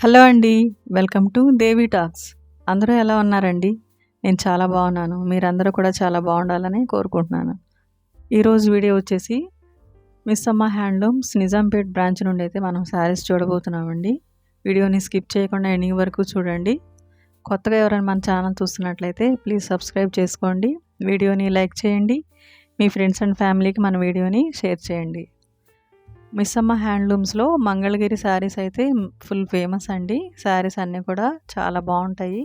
Hello అండి. Welcome to Devi talks. అందరూ ఎలా ఉన్నారండి? నేను చాలా బాగున్నాను. మీరందరూ కూడా చాలా బాగుండాలని కోరుకుంటున్నాను. ఈరోజు వీడియో వచ్చేసి మిస్ అమ్మ హ్యాండ్లూమ్స్ నిజాంపేట్ బ్రాంచ్ నుండి అయితే మనం శారీస్ చూడబోతున్నామండి. వీడియోని స్కిప్ చేయకుండా ఎండింగ్ వరకు చూడండి. కొత్తగా ఎవరైనా మన ఛానల్ చూస్తున్నట్లయితే ప్లీజ్ సబ్స్క్రైబ్ చేసుకోండి. వీడియోని లైక్ చేయండి. మీ ఫ్రెండ్స్ అండ్ ఫ్యామిలీకి మన వీడియోని షేర్ చేయండి. మిస్ అమ్మ హ్యాండ్లూమ్స్లో మంగళగిరి శారీస్ అయితే ఫుల్ ఫేమస్ అండి. శారీస్ అన్నీ కూడా చాలా బాగుంటాయి.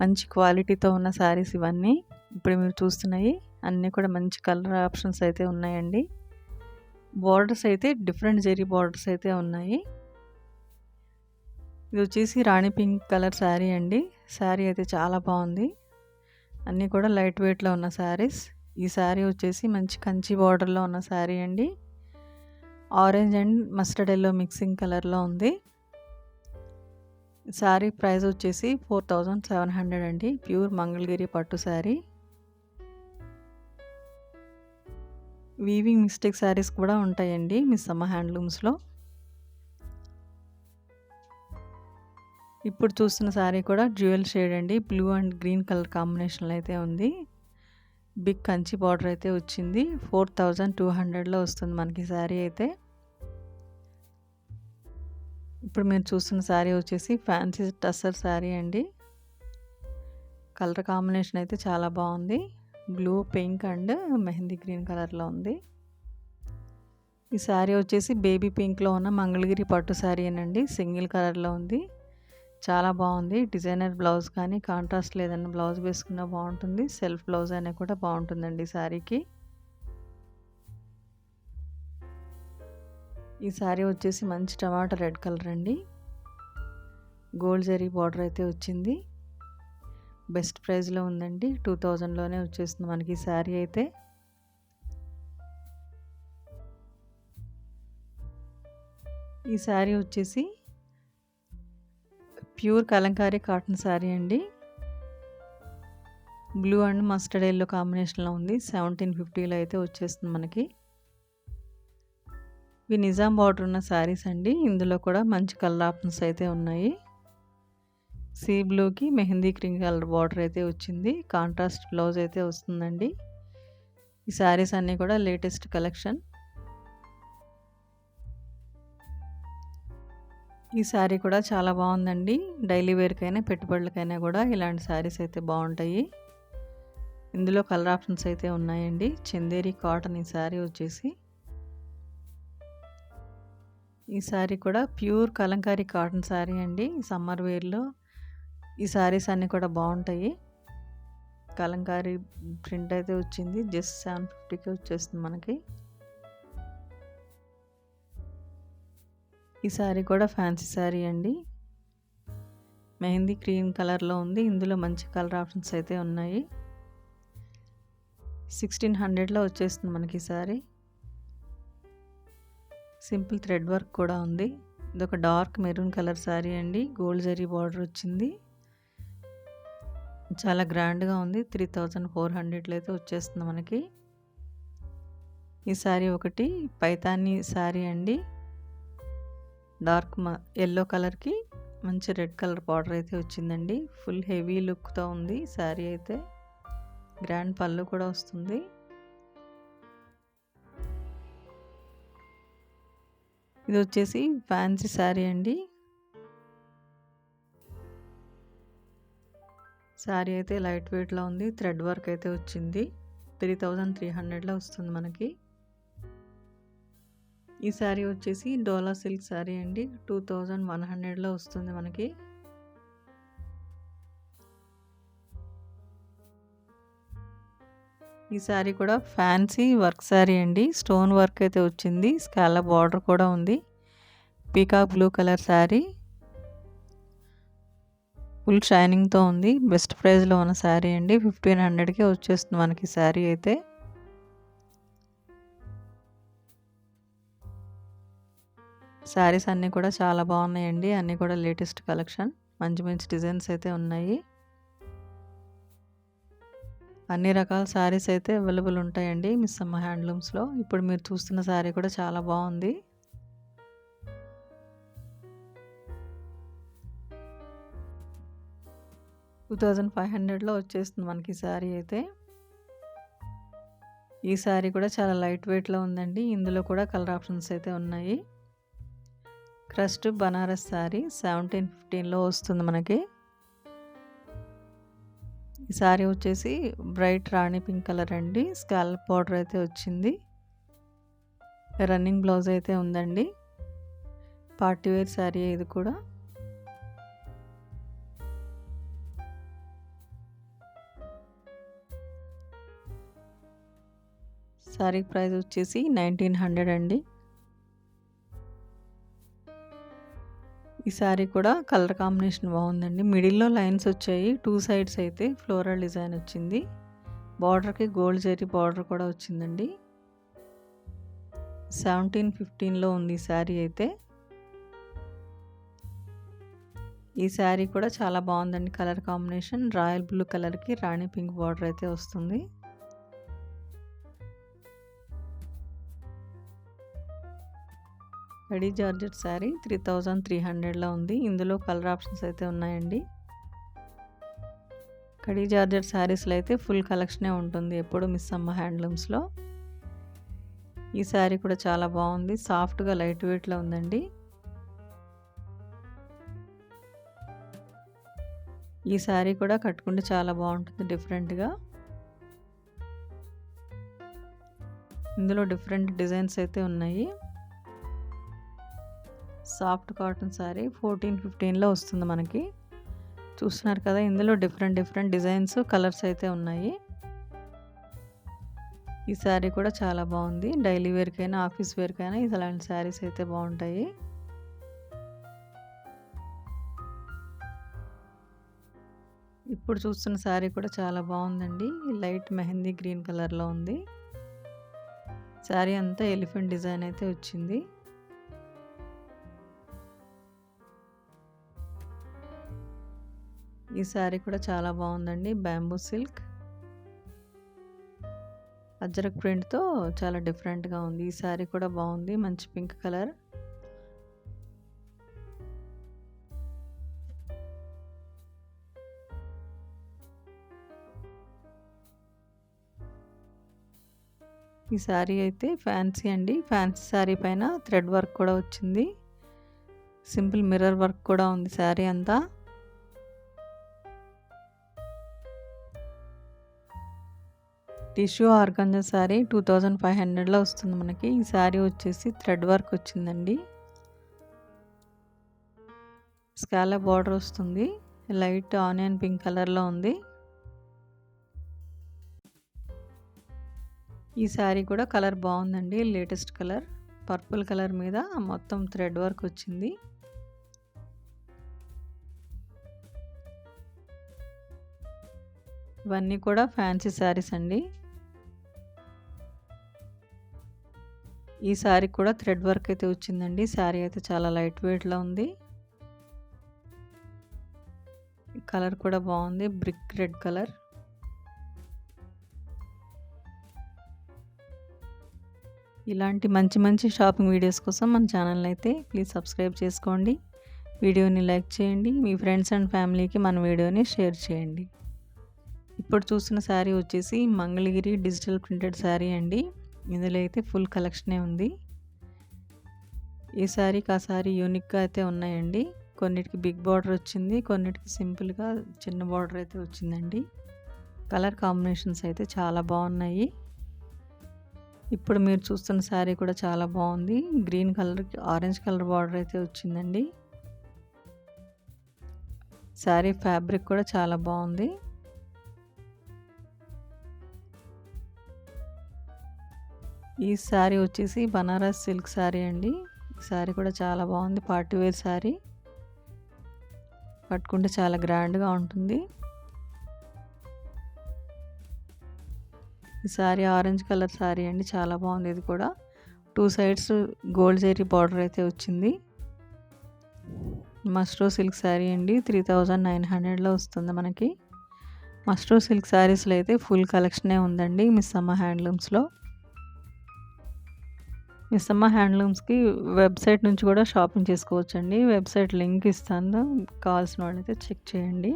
మంచి క్వాలిటీతో ఉన్న శారీస్ ఇవన్నీ. ఇప్పుడు మీరు చూస్తున్నాయి అన్నీ కూడా మంచి కలర్ ఆప్షన్స్ అయితే ఉన్నాయండి. బార్డర్స్ అయితే డిఫరెంట్ జెరీ బార్డర్స్ అయితే ఉన్నాయి. ఇది వచ్చేసి రాణి పింక్ కలర్ శారీ అండి. శారీ అయితే చాలా బాగుంది. అన్నీ కూడా లైట్ వెయిట్లో ఉన్న శారీస్. ఈ శారీ వచ్చేసి మంచి కంచి బార్డర్లో ఉన్న శారీ అండి. Orange and mustard yellow mixing కలర్లో ఉంది. శారీ ప్రైస్ వచ్చేసి 4700 అండి. ప్యూర్ మంగళగిరి పట్టు శారీ. వీవింగ్ మిస్టేక్ శారీస్ కూడా ఉంటాయండి మిస్ అమ్మ హ్యాండ్లూమ్స్లో. ఇప్పుడు చూస్తున్న శారీ కూడా డ్యూయల్ షేడ్ అండి. బ్లూ అండ్ గ్రీన్ కలర్ కాంబినేషన్లో అయితే ఉంది. బిగ్ కంచి బార్డర్ అయితే వచ్చింది. 4200లో వస్తుంది మనకి శారీ అయితే. ఇప్పుడు మీరు చూస్తున్న శారీ వచ్చేసి ఫ్యాన్సీ టస్సర్ శారీ అండి. కలర్ కాంబినేషన్ అయితే చాలా బాగుంది. Blue, pink and mehndi green కలర్లో ఉంది. ఈ శారీ వచ్చేసి బేబీ పింక్లో ఉన్న మంగళగిరి పట్టు శారీ అండి. సింగిల్ కలర్లో ఉంది. చాలా బాగుంది. డిజైనర్ బ్లౌజ్ కానీ కాంట్రాస్ట్ లేదన్న బ్లౌజ్ వేసుకున్నా బాగుంటుంది. సెల్ఫ్ బ్లౌజ్ అయినా కూడా బాగుంటుందండి శారీకి. ఈ శారీ వచ్చేసి మంచి టమాటా రెడ్ కలర్ అండి. గోల్డ్ జరీ బార్డర్ అయితే వచ్చింది. బెస్ట్ ప్రైస్లో ఉందండి. 2000లోనే వచ్చేస్తుంది మనకి ఈ శారీ అయితే. ఈ శారీ వచ్చేసి ప్యూర్ కలంకారీ కాటన్ శారీ అండి. బ్లూ అండ్ మస్టర్డ్ ఎల్లో కాంబినేషన్లో ఉంది. 1750లో అయితే వచ్చేస్తుంది మనకి. ఇవి నిజాం బార్డర్ ఉన్న శారీస్ అండి. ఇందులో కూడా మంచి కలర్ ఆప్షన్స్ అయితే ఉన్నాయి. సీ బ్లూకి మెహందీ గ్రీన్ కలర్ బార్డర్ అయితే వచ్చింది. కాంట్రాస్ట్ బ్లౌజ్ అయితే వస్తుందండి. ఈ శారీస్ అన్నీ కూడా లేటెస్ట్ కలెక్షన్. ఈ శారీ కూడా చాలా బాగుందండి. డైలీ వేర్కైనా పెట్టుబడులకైనా కూడా ఇలాంటి శారీస్ అయితే బాగుంటాయి. ఇందులో కలర్ ఆప్షన్స్ అయితే ఉన్నాయండి. చందేరి కాటన్ ఈ శారీ వచ్చేసి. ఈ శారీ కూడా ప్యూర్ కలంకారీ కాటన్ శారీ అండి. సమ్మర్ వేర్లో ఈ శారీస్ అన్నీ కూడా బాగుంటాయి. కలంకారీ ప్రింట్ అయితే వచ్చింది. జస్ట్ 750కి వచ్చేస్తుంది మనకి. ఈ శారీ కూడా ఫ్యాన్సీ శారీ అండి. మెహందీ గ్రీన్ కలర్లో ఉంది. ఇందులో మంచి కలర్ ఆప్షన్స్ అయితే ఉన్నాయి. 1600లో వచ్చేస్తుంది మనకి ఈ శారీ. సింపుల్ థ్రెడ్ వర్క్ కూడా ఉంది. ఇదొక డార్క్ మెరూన్ కలర్ శారీ అండి. గోల్డ్ జరీ బార్డర్ వచ్చింది. చాలా గ్రాండ్గా ఉంది. 3400లో అయితే వచ్చేస్తుంది మనకి. ఈ శారీ ఒకటి పైతాని శారీ అండి. డార్క్ ఎల్లో కలర్కి మంచి రెడ్ కలర్ బార్డర్ అయితే వచ్చిందండి. ఫుల్ హెవీ లుక్తో ఉంది శారీ అయితే. గ్రాండ్ పళ్ళు కూడా వస్తుంది. ఇది వచ్చేసి ఫ్యాన్సీ శారీ అండి. శారీ అయితే లైట్ వెయిట్లో ఉంది. థ్రెడ్ వర్క్ అయితే వచ్చింది. 3300లో వస్తుంది మనకి. ఈ శారీ వచ్చేసి డోలా సిల్క్ శారీ అండి. 2100లో వస్తుంది మనకి. ఈ శారీ కూడా ఫ్యాన్సీ వర్క్ శారీ అండి. స్టోన్ వర్క్ అయితే వచ్చింది. స్కాలప్ బార్డర్ కూడా ఉంది. Peacock blue colour sari. Full షైనింగ్తో ఉంది. బెస్ట్ ప్రైస్లో ఉన్న శారీ అండి. 1500కే వచ్చేస్తుంది మనకి శారీ అయితే. శారీస్ అన్నీ కూడా చాలా బాగున్నాయండి. అన్నీ కూడా లేటెస్ట్ కలెక్షన్. మంచి మంచి డిజైన్స్ అయితే ఉన్నాయి. అన్ని రకాల శారీస్ అయితే అవైలబుల్ ఉంటాయండి మిస్ అమ్మ హ్యాండ్లూమ్స్లో. ఇప్పుడు మీరు చూస్తున్న శారీ కూడా చాలా బాగుంది. 2500లో వచ్చేస్తుంది మనకి శారీ అయితే. ఈ శారీ కూడా చాలా లైట్ వెయిట్‌లో ఉందండి. ఇందులో కూడా కలర్ ఆప్షన్స్ అయితే ఉన్నాయి. క్రస్ట్ బనారస్ శారీ 1715లో వస్తుంది మనకి. ఈ శారీ వచ్చేసి బ్రైట్ రాణి పింక్ కలర్ అండి. స్కాల్ప్ బార్డర్ అయితే వచ్చింది. రన్నింగ్ బ్లౌజ్ అయితే ఉందండి. పార్టీ వేర్ శారీ ఇది కూడా. శారీ ప్రైస్ వచ్చేసి 1900 అండి. ఈ శారీ కూడా కలర్ కాంబినేషన్ బాగుందండి. మిడిల్లో లైన్స్ వచ్చాయి. 2 సైడ్స్ అయితే ఫ్లోరల్ డిజైన్ వచ్చింది. బార్డర్కి గోల్డ్ జరీ బార్డర్ కూడా వచ్చిందండి. 1715లో ఉంది ఈ శారీ అయితే. ఈ శారీ కూడా చాలా బాగుందండి. కలర్ కాంబినేషన్ రాయల్ బ్లూ కలర్కి రాణి పింక్ బార్డర్ అయితే వస్తుంది. కడీ జార్జెట్ శారీ 3300లో ఉంది. ఇందులో కలర్ ఆప్షన్స్ అయితే ఉన్నాయండి. కడీ జార్జెట్ శారీస్లో అయితే ఫుల్ కలెక్షనే ఉంటుంది ఎప్పుడు మిస్ అమ్మ హ్యాండ్లూమ్స్లో. ఈ శారీ కూడా చాలా బాగుంది. సాఫ్ట్గా లైట్ వెయిట్లో ఉందండి. ఈ శారీ కూడా కట్టుకుంటే చాలా బాగుంటుంది డిఫరెంట్గా. ఇందులో డిఫరెంట్ డిజైన్స్ అయితే ఉన్నాయి. సాఫ్ట్ కాటన్ శారీ 1415లో వస్తుంది మనకి. చూస్తున్నారు కదా, ఇందులో డిఫరెంట్ డిజైన్స్ కలర్స్ అయితే ఉన్నాయి. ఈ శారీ కూడా చాలా బాగుంది. డైలీ వేర్కైనా ఆఫీస్ వేర్కైనా ఇలాంటి శారీస్ అయితే బాగుంటాయి. ఇప్పుడు చూస్తున్న శారీ కూడా చాలా బాగుందండి. లైట్ మెహందీ గ్రీన్ కలర్లో ఉంది. శారీ అంతా ఎలిఫెంట్ డిజైన్ అయితే వచ్చింది. ఈ శారీ కూడా చాలా బాగుందండి. బ్యాంబూ సిల్క్ అజ్రక్ ప్రింట్తో చాలా డిఫరెంట్గా ఉంది. ఈ శారీ కూడా బాగుంది. మంచి పింక్ కలర్. ఈ శారీ అయితే ఫ్యాన్సీ అండి. ఫ్యాన్సీ శారీ పైన థ్రెడ్ వర్క్ కూడా వచ్చింది. సింపుల్ మిర్రర్ వర్క్ కూడా ఉంది శారీ అంతా. టిష్యూ ఆర్గంజా శారీ 2500లో వస్తుంది మనకి. ఈ శారీ వచ్చేసి థ్రెడ్ వర్క్ వచ్చిందండి. స్కాలప్ బార్డర్ వస్తుంది. లైట్ ఆనియన్ పింక్ కలర్లో ఉంది. ఈ శారీ కూడా కలర్ బాగుందండి. లేటెస్ట్ కలర్ పర్పుల్ కలర్ మీద మొత్తం థ్రెడ్ వర్క్ వచ్చింది. ఇవన్నీ కూడా ఫ్యాన్సీ శారీస్ అండి. ఈ శారీ కూడా థ్రెడ్ వర్క్ అయితే వచ్చిందండి. శారీ అయితే చాలా లైట్ వెయిట్లో ఉంది. కలర్ కూడా బాగుంది. Brick red colour. ఇలాంటి మంచి షాపింగ్ వీడియోస్ కోసం మన ఛానల్ అయితే ప్లీజ్ సబ్స్క్రైబ్ చేసుకోండి. వీడియోని లైక్ చేయండి. మీ ఫ్రెండ్స్ అండ్ ఫ్యామిలీకి మన వీడియోని షేర్ చేయండి. ఇప్పుడు చూస్తున్న శారీ వచ్చేసి మంగళగిరి డిజిటల్ ప్రింటెడ్ శారీ అండి. ఇందులో అయితే ఫుల్ కలెక్షనే ఉంది. ఈ శారీకి ఆ శారీ యూనిక్గా అయితే ఉన్నాయండి. కొన్నిటికి బిగ్ బార్డర్ వచ్చింది, కొన్నిటికి సింపుల్గా చిన్న బార్డర్ అయితే వచ్చిందండి. కలర్ కాంబినేషన్స్ అయితే చాలా బాగున్నాయి. ఇప్పుడు మీరు చూస్తున్న శారీ కూడా చాలా బాగుంది. గ్రీన్ కలర్కి ఆరెంజ్ కలర్ బార్డర్ అయితే వచ్చిందండి. శారీ ఫ్యాబ్రిక్ కూడా చాలా బాగుంది. ఈ శారీ వచ్చేసి బనారస్ సిల్క్ శారీ అండి. ఈ శారీ కూడా చాలా బాగుంది. పార్టీ వేర్ శారీ కట్టుకుంటే చాలా గ్రాండ్గా ఉంటుంది. ఈ శారీ ఆరెంజ్ కలర్ శారీ అండి. చాలా బాగుంది. ఇది కూడా 2 సైడ్స్ గోల్డ్ జరీ బార్డర్ అయితే వచ్చింది. మస్ట్రో సిల్క్ శారీ అండి. 3900లో వస్తుంది మనకి. మస్ట్రో సిల్క్ శారీస్లో అయితే ఫుల్ కలెక్షనే ఉందండి మిస్ అమ్మ హ్యాండ్లూమ్స్లో. మిస్ అమ్మ హ్యాండ్లూమ్స్కి వెబ్సైట్ నుంచి కూడా షాపింగ్ చేసుకోవచ్చండి. వెబ్సైట్ లింక్ ఇస్తాను, కావాల్సిన వాళ్ళైతే చెక్ చేయండి.